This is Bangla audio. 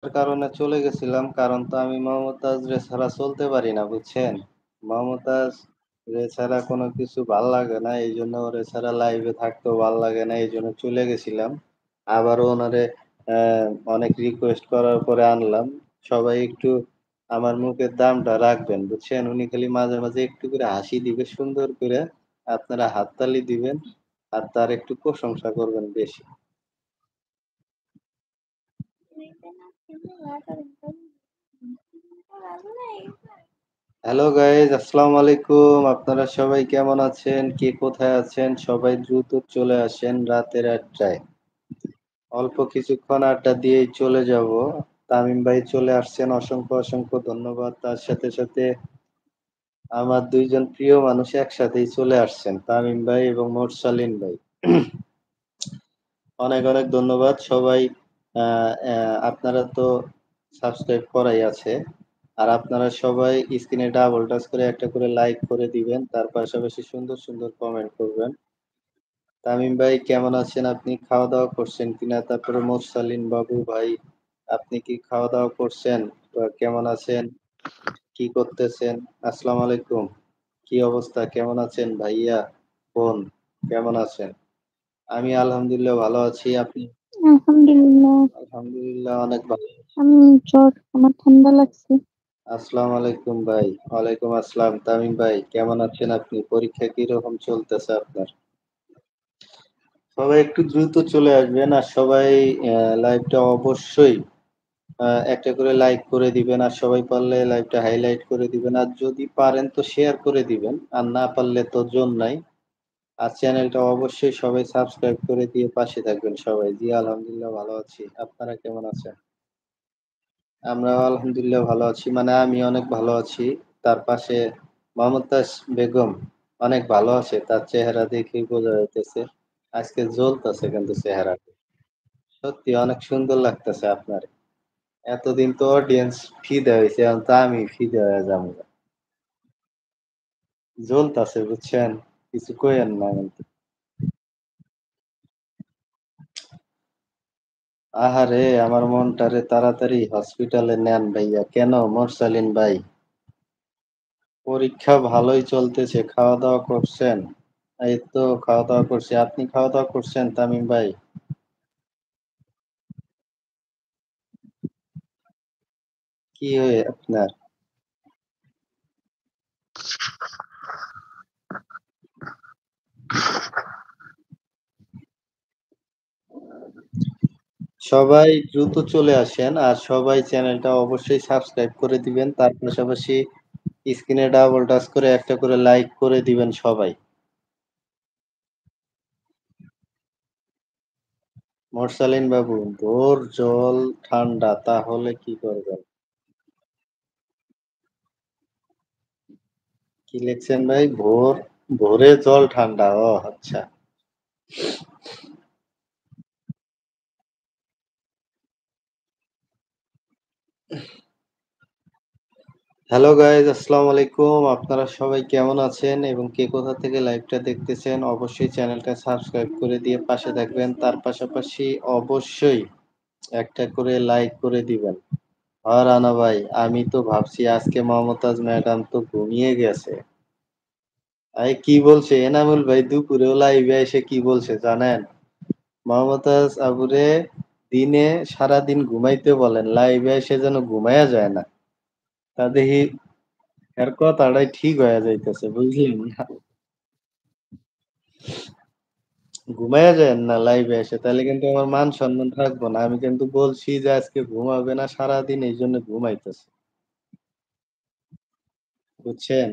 কারণে চলে গেছিলাম। কারণ তো আমি মমতাজ রে ছাড়া চলতে পারি না, বুঝছেন? মমতাজ রে ছাড়া কোনো কিছু ভাল লাগে না। এইজন্য ওরে ছাড়া লাইভে থাকতেও ভাল লাগে না। এইজন্য চলে গেছিলাম। আবারও ওনারে অ্যা অনেক রিকোয়েস্ট করার পরে আনলাম। সবাই একটু আমার মুখের দামটা রাখবেন, বুঝছেন? উনি খালি মাঝে, মাঝে একটু করে হাসি দিবে সুন্দর করে। আপনারা হাততালি দিবেন। আর তার একটু প্রশংসা করবেন বেশি। হ্যালো গাইস, আসসালামু আলাইকুম। আপনারা সবাই কেমন আছেন? কে কোথায় আছেন? সবাই দ্রুত চলে আসেন রাতের আড্ডায়। অল্প কিছুক্ষণ আড্ডা দিয়েই চলে যাব। তামিম ভাই চলে আসছেন। অসংখ্য, অসংখ্য ধন্যবাদ। তার সাথে, সাথে আমার ২ জন প্রিয় মানুষ একসাথেই চলে আসছেন। তামিম ভাই এবং মোরসালিন ভাই। অনেক, অনেক ধন্যবাদ। সবাই আ অ্যা আপনারা তো সাবস্ক্রাইব করাই আছে। আর আপনারা সবাই স্ক্রিনে ডাবল টাচ করে একটা করে লাইক করে দিবেন। তার পাশাপাশি সুন্দর, সুন্দর কমেন্ট করবেন। তামিম ভাই কেমন আছেন আপনি? খাওয়া-দাওয়া করছেন কিনা? তারপরে মোরসালিন বাবু ভাই, আপনি কি খাওয়া-দাওয়া করছেন? কেমন আছেন? কি করতেছেন? আসসালামু আলাইকুম। কি অবস্থা? কেমন আছেন ভাইয়া, বোন কেমন আছেন? আমি আলহামদুলিল্লাহ ভালো আছি। আপনি? আলহামদুলিল্লাহ। আলহামদুলিল্লাহ অনেক ভালো আছি। আমি জ্বর, আমার ঠান্ডা লাগছে। আসসালামু আলাইকুম ভাই। ওয়ালাইকুম আসসালাম। তামিম ভাই কেমন আছেন আপনি? পরীক্ষা কিরকম চলতেছে আপনার? সবাই একটু দ্রুত চলে আসবেন আর সবাই লাইভটা অবশ্যই একটা করে লাইক করে দিবেন। আর সবাই পারলে লাইভটা হাইলাইট করে দিবেন। আর যদি পারেন তো শেয়ার করে দিবেন। আর না পারলে তো জোর নাই। আর চ্যানেলটা অবশ্যই সবাই সাবস্ক্রাইব করে দিয়ে পাশে থাকবেন সবাই। জি আলহামদুলিল্লাহ ভালো আছি। আপনারা কেমন আছেন? আমরাও আলহামদুলিল্লাহ ভালো আছি। মানে আমি অনেক ভালো আছি। তার পাশে মমতাজ বেগম অনেক ভালো আছে। তার চেহারা দেখেই বোঝা যাইতেছে। আজকে জ্বলতাছে কিন্তু চেহারাটা। সত্যি অনেক সুন্দর লাগতেছে আপনারে। এতদিন তো অডিয়েন্স ফিদা হইছে, এখন তো আমি ফিদা হয়ে যামগা। জ্বলতাছে বুঝছেন? কিছু কইয়েন না কিন্তু। আহারে! আমার মনটারে তাড়াতাড়ি হসপিটালে নেন ভাইয়া। কেন মোরসালিন ভাই? পরীক্ষা ভালোই চলতেছে। খাওয়া-দাওয়া করছেন? এই তো খাওয়া-দাওয়া করছি। আপনি খাওয়া-দাওয়া করছেন তামিম ভাই? কি হয়ে আপনার? সবাই দ্রুত চলে আসেন আর সবাই চ্যানেলটা অবশ্যই সাবস্ক্রাইব করে দিবেন। তার পাশাপাশি স্ক্রিনে ডাবল টাচ করে একটা করে লাইক করে দিবেন সবাই। মোরসালিন বাবু, ভোর জল ঠান্ডা তাহলে কি করবেন? কি লিখছেন ভাই? ভোরে জল ঠান্ডা। ও আচ্ছা। হ্যালো গাইস, আসসালামু আলাইকুম। আপনারা সবাই কেমন আছেন এবং কে কোথা থেকে লাইভটা দেখতেছেন? অবশ্যই চ্যানেলটা সাবস্ক্রাইব করে দিয়ে পাশে থাকবেন। তার পাশাপাশি অবশ্যই একটা করে লাইক করে দিবেন। আর রানা ভাই, আমি তো ভাবছি আজকে মমতাজ ম্যাডাম তো ঘুমিয়ে গেছে। কি বলছে এনামুল ভাই দুপুরেও লাইভে এসে কি বলছে জানেন? মমতাজ আপুরে দিনে সারাদিন ঘুমাইতে বলেন, লাইভে এসে যেন ঘুমাইয়া যায় না। তা দেখি এর কথাটাই ঠিক হয়ে যাইতেছে বুঝলেন না? ঘুমাইয়া যায়েন না লাইভে এসে তাইলে কিন্তু আমার মান সম্মান থাকবো না। আমি কিন্তু বলছি যে আজকে ঘুমাবে না সারাদিন এইজন্য ঘুমাইতেছে। বুঝছেন?